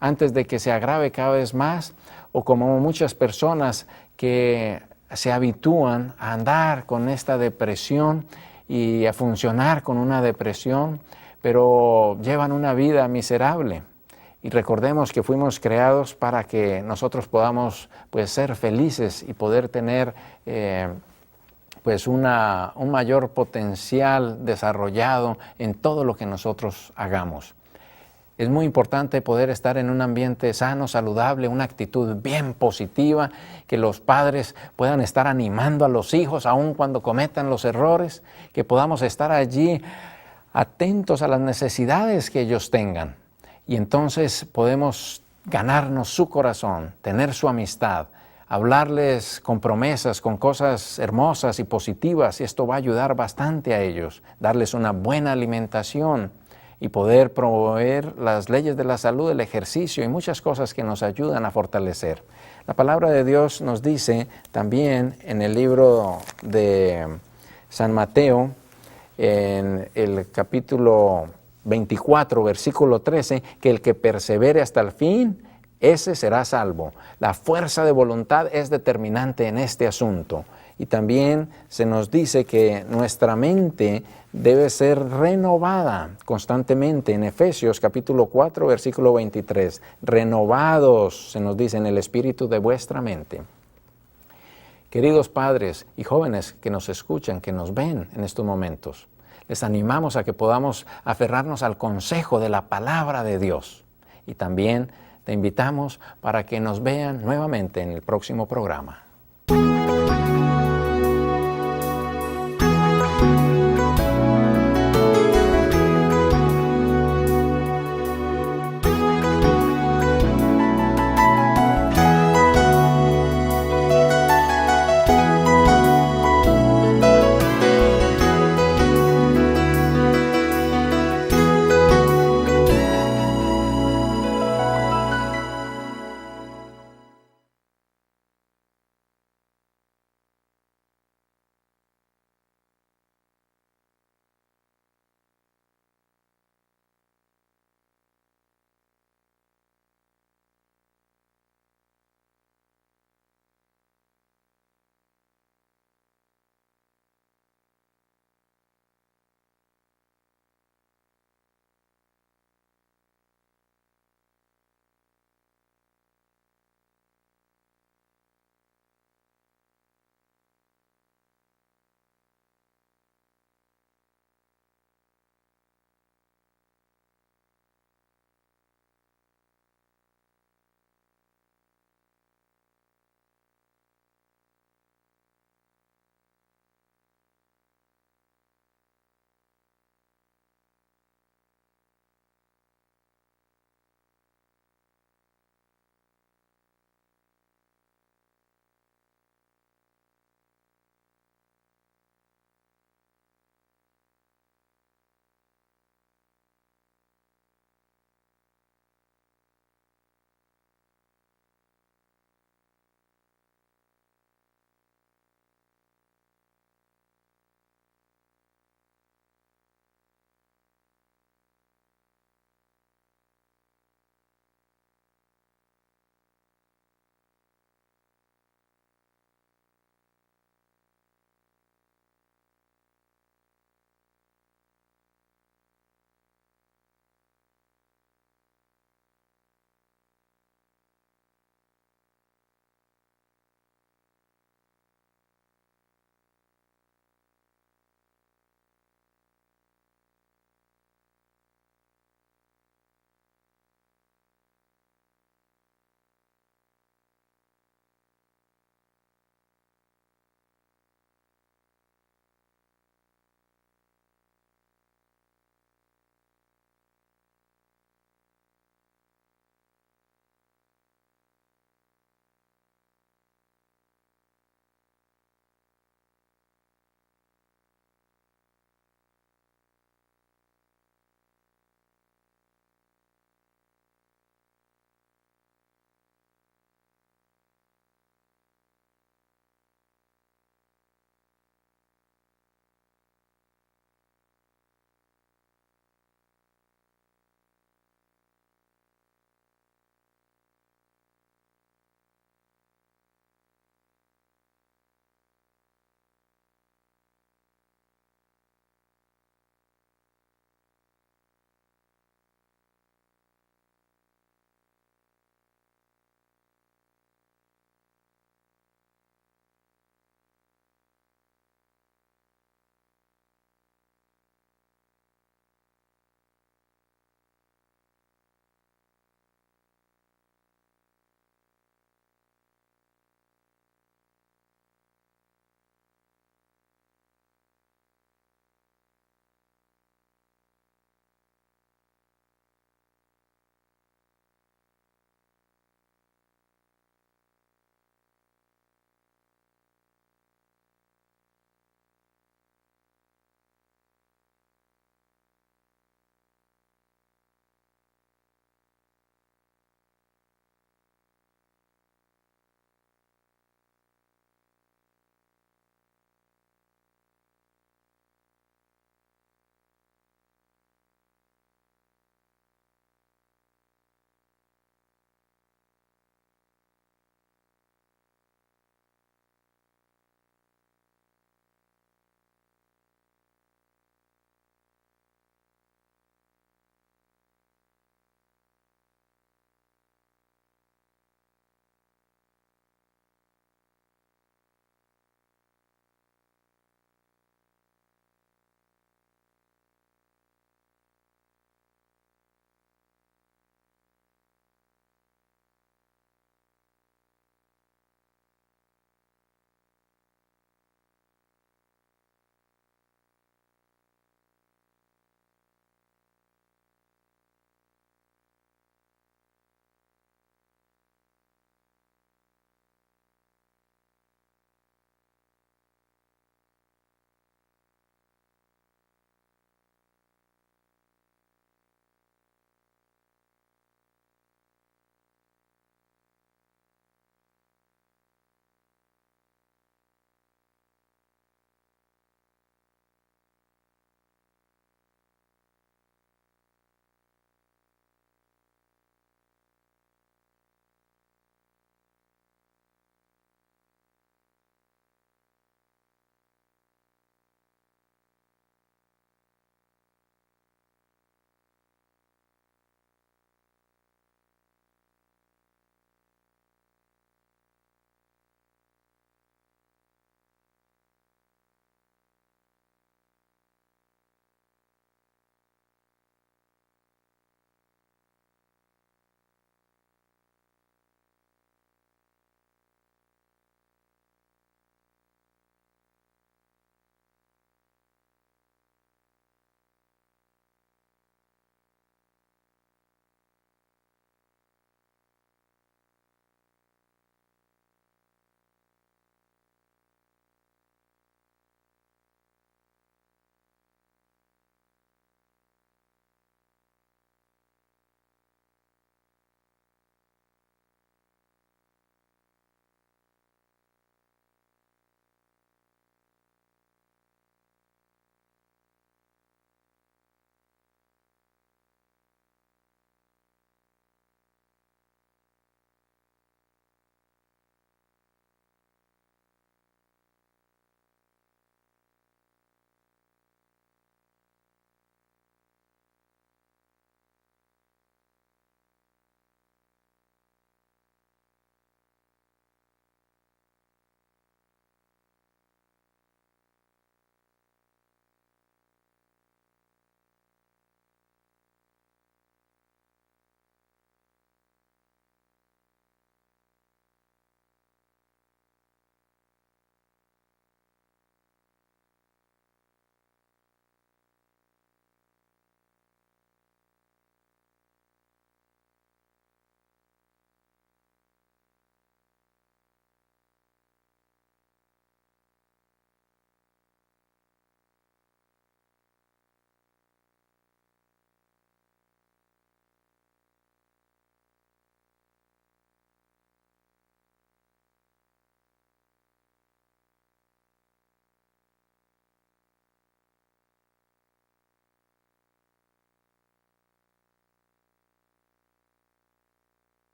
antes de que se agrave cada vez más, o como muchas personas que se habitúan a andar con esta depresión y a funcionar con una depresión, pero llevan una vida miserable. Y recordemos que fuimos creados para que nosotros podamos ser felices y poder tener un mayor potencial desarrollado en todo lo que nosotros hagamos. Es muy importante poder estar en un ambiente sano, saludable, una actitud bien positiva, que los padres puedan estar animando a los hijos aun cuando cometan los errores, que podamos estar allí atentos a las necesidades que ellos tengan. Y entonces podemos ganarnos su corazón, tener su amistad, hablarles con promesas, con cosas hermosas y positivas, y esto va a ayudar bastante a ellos, darles una buena alimentación, y poder promover las leyes de la salud, el ejercicio y muchas cosas que nos ayudan a fortalecer. La palabra de Dios nos dice también en el libro de San Mateo, en el capítulo 24, versículo 13, que el que persevere hasta el fin, ese será salvo. La fuerza de voluntad es determinante en este asunto. Y también se nos dice que nuestra mente debe ser renovada constantemente. En Efesios capítulo 4, versículo 23, renovados, se nos dice, en el espíritu de vuestra mente. Queridos padres y jóvenes que nos escuchan, que nos ven en estos momentos, les animamos a que podamos aferrarnos al consejo de la palabra de Dios. Y también te invitamos para que nos vean nuevamente en el próximo programa.